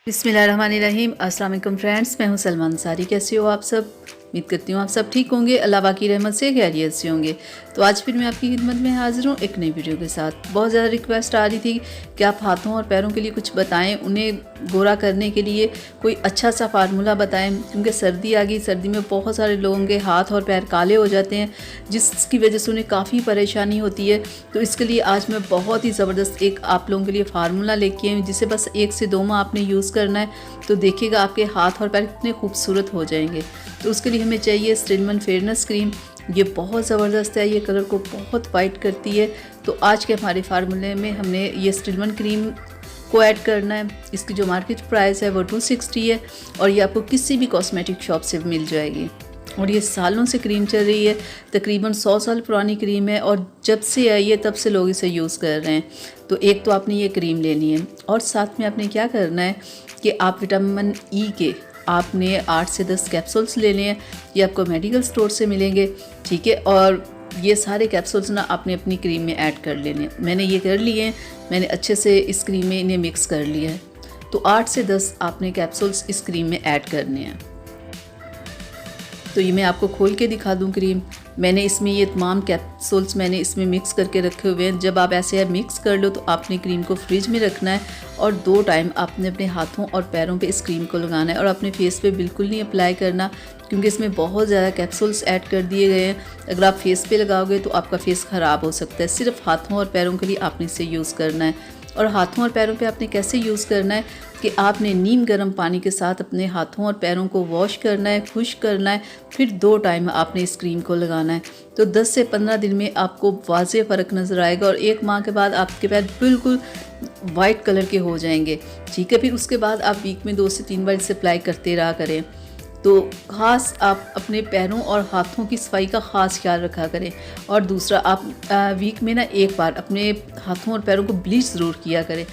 बिस्मिल्लाहिर्रहमानिर्रहीम। अस्सलाम वालेकुम फ्रेंड्स, मैं हूं सलमान अंसारी। कैसे हो आप सब? उम्मीद करती हूँ आप सब ठीक होंगे, अल्लाह पाक की रहमत से खैरियत से होंगे। तो आज फिर मैं आपकी खिदमत में हाजिर हूँ एक नई वीडियो के साथ। बहुत ज़्यादा रिक्वेस्ट आ रही थी कि आप हाथों और पैरों के लिए कुछ बताएं, उन्हें गोरा करने के लिए कोई अच्छा सा फार्मूला बताएं, क्योंकि सर्दी आ गई। सर्दी में बहुत सारे लोगों के हाथ और पैर काले हो जाते हैं, जिसकी वजह से उन्हें काफ़ी परेशानी होती है। तो इसके लिए आज मैं बहुत ही ज़बरदस्त एक आप लोगों के लिए फार्मूला लेके आई हूँ, जिसे बस 1 से 2 माह आपने यूज़ करना है। तो देखिएगा आपके हाथ और पैर कितने खूबसूरत हो जाएंगे। तो उसके लिए हमें चाहिए स्टिलमैन फेयरनेस क्रीम। ये बहुत ज़बरदस्त है, ये कलर को बहुत वाइट करती है। तो आज के हमारे फार्मूले में हमने ये स्टिलमैन क्रीम को ऐड करना है। इसकी जो मार्केट प्राइस है वो 260 है और ये आपको किसी भी कॉस्मेटिक शॉप से मिल जाएगी। और ये सालों से क्रीम चल रही है, तकरीबन 100 साल पुरानी क्रीम है और जब से आई है तब से लोग इसे यूज़ कर रहे हैं। तो एक तो आपने ये क्रीम लेनी है और साथ में आपने क्या करना है कि आप विटामिन ई के आपने 8 से 10 कैप्सूल्स लेने हैं। ये आपको मेडिकल स्टोर से मिलेंगे, ठीक है। और ये सारे कैप्सूल्स ना आपने अपनी क्रीम में ऐड कर लेने हैं। मैंने ये कर लिए हैं, मैंने अच्छे से इस क्रीम में इन्हें मिक्स कर लिया है। तो 8 से 10 आपने कैप्सूल्स इस क्रीम में ऐड करने हैं। तो ये मैं आपको खोल के दिखा दूं क्रीम। मैंने इसमें ये तमाम कैप्सूल्स मैंने इसमें मिक्स करके रखे हुए हैं। जब आप ऐसे मिक्स कर लो तो आपने क्रीम को फ्रिज में रखना है और 2 टाइम आपने अपने हाथों और पैरों पे इस क्रीम को लगाना है और अपने फेस पे बिल्कुल नहीं अप्लाई करना, क्योंकि इसमें बहुत ज़्यादा कैप्सूल्स ऐड कर दिए गए हैं। अगर आप फेस पे लगाओगे तो आपका फेस ख़राब हो सकता है। सिर्फ हाथों और पैरों के लिए आपने इसे यूज़ करना है। और हाथों और पैरों पे आपने कैसे यूज़ करना है कि आपने नीम गर्म पानी के साथ अपने हाथों और पैरों को वॉश करना है, खुश्क करना है, फिर 2 टाइम आपने इस क्रीम को लगाना है। तो 10 से 15 दिन में आपको वाज़े फ़र्क नज़र आएगा और 1 माह के बाद आपके पैर बिल्कुल वाइट कलर के हो जाएंगे, ठीक है। फिर उसके बाद आप वीक में 2 से 3 बार इसे अप्लाई करते रहा करें। तो ख़ास आप अपने पैरों और हाथों की सफाई का ख़ास ख्याल रखा करें। और दूसरा, आप वीक में ना 1 बार अपने हाथों और पैरों को ब्लीच ज़रूर किया करें।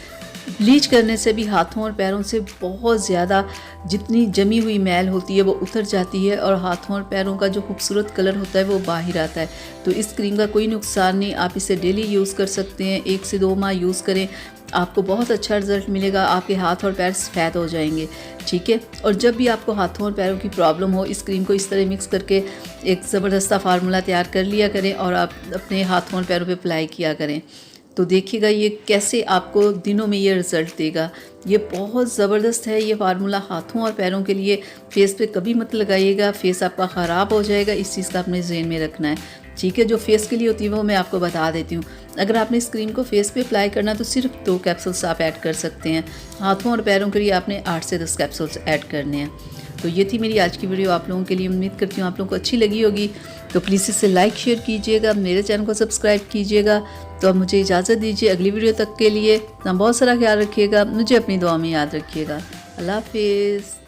ब्लीच करने से भी हाथों और पैरों से बहुत ज़्यादा जितनी जमी हुई मैल होती है वो उतर जाती है और हाथों और पैरों का जो खूबसूरत कलर होता है वो बाहर आता है। तो इस क्रीम का कोई नुकसान नहीं, आप इसे डेली यूज़ कर सकते हैं। 1 से 2 माह यूज़ करें, आपको बहुत अच्छा रिज़ल्ट मिलेगा। आपके हाथ और पैर सफ़ेद हो जाएंगे, ठीक है। और जब भी आपको हाथों और पैरों की प्रॉब्लम हो, इस क्रीम को इस तरह मिक्स करके एक ज़बरदस्त फार्मूला तैयार कर लिया करें और आप अपने हाथों और पैरों पे अप्लाई किया करें। तो देखिएगा ये कैसे आपको दिनों में ये रिज़ल्ट देगा। ये बहुत ज़बरदस्त है ये फार्मूला हाथों और पैरों के लिए। फेस पे कभी मत लगाइएगा, फेस आपका ख़राब हो जाएगा। इस चीज़ का अपने ज़हन में रखना है, ठीक है। जो फेस के लिए होती है वो मैं आपको बता देती हूँ। अगर आपने इस क्रीम को फेस पे अप्लाई करना तो सिर्फ 2 कैप्सूल्स आप ऐड कर सकते हैं। हाथों और पैरों के लिए आपने 8 से 10 कैप्सूल्स ऐड करने हैं। तो ये थी मेरी आज की वीडियो आप लोगों के लिए। उम्मीद करती हूँ आप लोगों को अच्छी लगी होगी। तो प्लीज़ इसे लाइक शेयर कीजिएगा, मेरे चैनल को सब्सक्राइब कीजिएगा। तो अब मुझे इजाज़त दीजिए अगली वीडियो तक के लिए। अपना बहुत सारा ख्याल रखिएगा, मुझे अपनी दुआ में याद रखिएगा। अल्लाह हाफिज़।